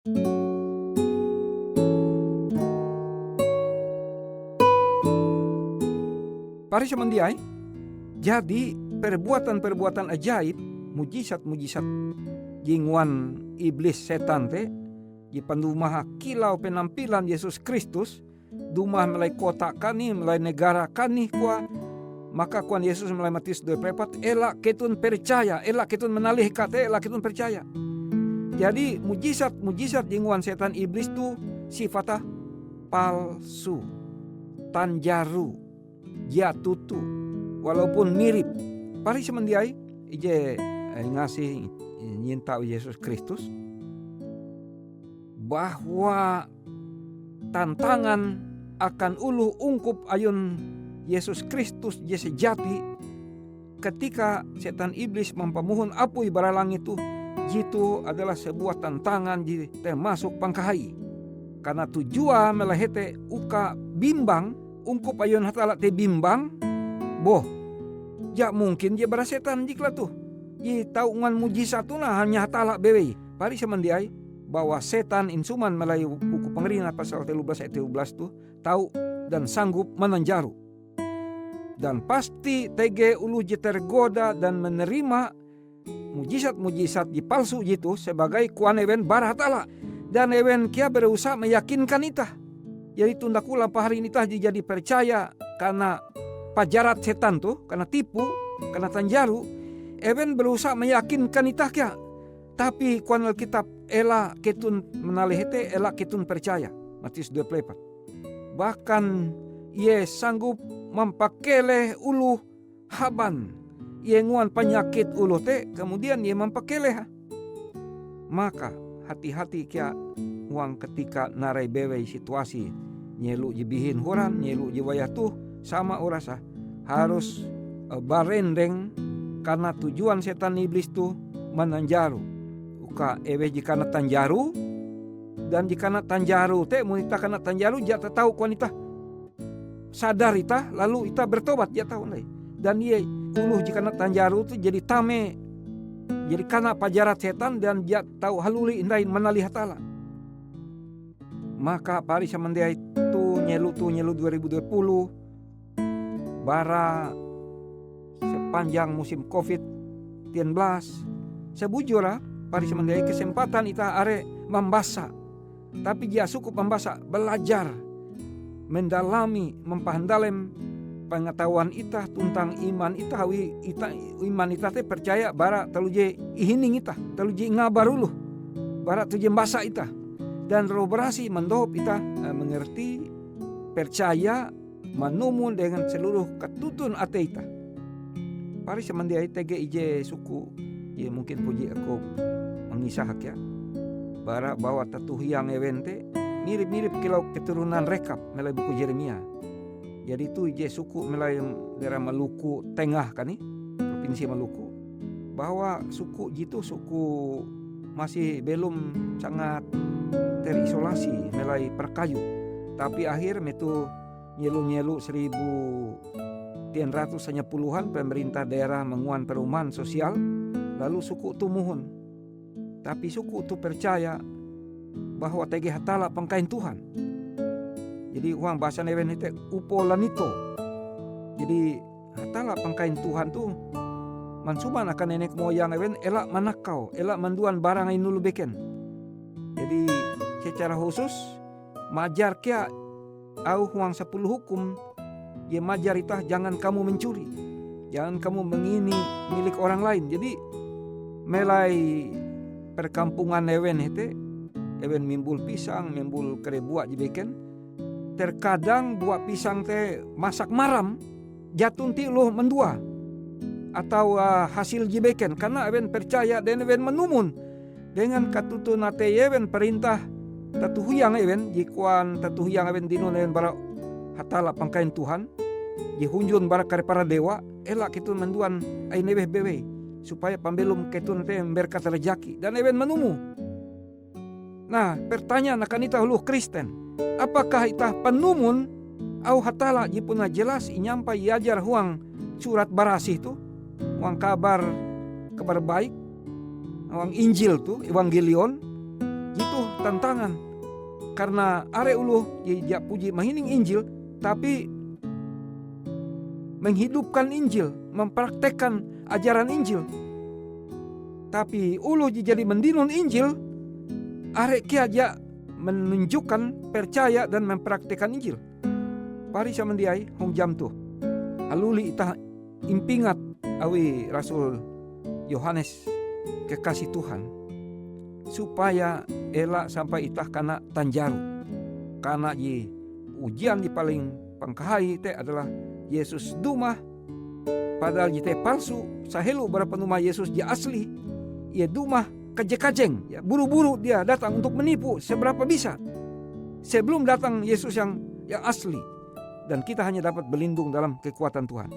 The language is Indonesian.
Pari samandiai, jadi perbuatan-perbuatan ajaib, mujizat-mujizat jingwan iblis setan te, di pandumaha kilau penampilan Yesus Kristus, dumah melai kota kani, melai negara kani kuah, maka kuan Yesus melai Matius 24, elak ketun percaya, elak ketun menalih kate, elak ketun percaya. Jadi mujizat jingwan setan iblis tu sifatah palsu, tanjaru, jatutu, walaupun mirip. Pari semendiai ije ngasih nyintau Yesus Kristus bahwa tantangan akan ulu ungkup ayun Yesus Kristus je sejati ketika setan iblis mempamuhun apui baralang itu, jitu adalah sebuah tantangan termasuk pangkahai. Karena tujuan melahete uka bimbang ungkup ayun hatala te bimbang, boh ja mungkin je bara setan jikla tuh. Ji tau ngan mujizat tu nah hanya hatala bewe. Pari samandiai bahwa setan insuman melalui buku pengerina pasal 13 ayat 13 tuh tahu dan sanggup menanjaru. Dan pasti tege ulu je tergoda dan menerima mujizat-mujizat di palsu jitu sebagai kuan ewen bara hatala. Dan ewen kia berusaha meyakinkan itah. Jadi tunda kula hari ini tah jadi percaya karena pajarat setan tuh, karena tipu, karena tanjaru, ewen berusaha meyakinkan itah kia. Tapi kuan Alkitab ela ketun menalihete, ela ketun percaya. Matius 24. Bahkan ia sanggup mempakele ulu haban. Ia nguan penyakit ulu te, kemudian ia mempakele. Maka hati-hati kia uang ketika narai bewe situasi nyelu jibihin horan, nyelu jiwayah tuh sama orasa harus barendeng karena tujuan setan iblis tuh menanjaru. Uka ewe jika na tanjaru dan jika na tanjaru te munita kana tanjaru jata tahu kuanita sadar ita lalu ita bertobat jata tahu nai. Dan ia uluh jika na tanjaru tu jadi tame, jadi karena pajarat setan dan dia tahu haluli indai menali hatala. Maka pari samandia itu nyelu 2020 bara sepanjang musim COVID-19 sebujurlah pari samandia kesempatan ita are membaca. Tapi dia cukup membaca, belajar, mendalami, mempahandalem pengetahuan ita tentang iman ita, iman ita te percaya bara taluje ihining ita, taluje ngabaruluh, bara tuje mbasa ita. Dan roh berasi mendohop ita mengerti, percaya, menumun dengan seluruh ketutun ate ita. Pari samandiai tege ije suku, ya mungkin puji aku mengisahak ya, bara bawa tatuhiang evente mirip-mirip kilau keturunan Rekab melalui buku Yeremia. Jadi itu ije suku melalui daerah Maluku Tengah kan nih, provinsi Maluku. Bahwa suku jitu suku masih belum sangat terisolasi melalui perkayu. Tapi akhir metu nyelu-nyelu 1990-an pemerintah daerah menguan perumahan sosial. Lalu suku itu muhun. Tapi suku itu percaya bahwa tege hatala pangkain Tuhan. Jadi uang bahasa newen itu upolanito. Jadi hatala pangkain Tuhan tuh mansuman akan nenek moyang newen elak manakau, elak manduan barang yang nulu beken. Jadi secara khusus majar kia au uang 10 hukum ye majar itah jangan kamu mencuri, jangan kamu mengini milik orang lain. Jadi melai perkampungan ewen hete, ewen mimbul pisang, mimbul kerebuak jibeken. Terkadang buah pisang teh masak maram, jatun ti loh mendua atau hasil jibeken karena ewen percaya dan ewen menumun dengan katutun ate ewen perintah tatuhuyang ewen jikuan tatuhuyang ewen dinun ewen bara hatala pangkain Tuhan jihunjun bara kare para dewa elak itu menduan ai nebeh bewe supaya pambelum ketun teh berkat rejaki dan ewen menumu. Nah, pertanyaan akan ita hulu Kristen. Apakah itah penumun au hatala jipuna jelas inyampai iajar huang surat barasih tu, huang kabar baik, huang Injil tu, Evangelion, itu tantangan. Karena are uluh jak puji mahining Injil, tapi menghidupkan Injil, mempraktekkan ajaran Injil. Tapi uluh jadi mendinun Injil, are kia aja menunjukkan percaya dan mempraktekkan Injil. Pari samandiai hong jam tuh. Aluli itah impingat awi Rasul Yohanes kekasih Tuhan, supaya elak sampai itah kana tanjaru. Karena ujian di paling pangkahai te adalah Yesus dumah, padahal jite palsu. Sahelu berapa numah Yesus dia asli, ia dumah kajeng-kajeng, ya, buru-buru dia datang untuk menipu seberapa bisa. Sebelum datang Yesus yang asli, dan kita hanya dapat berlindung dalam kekuatan Tuhan.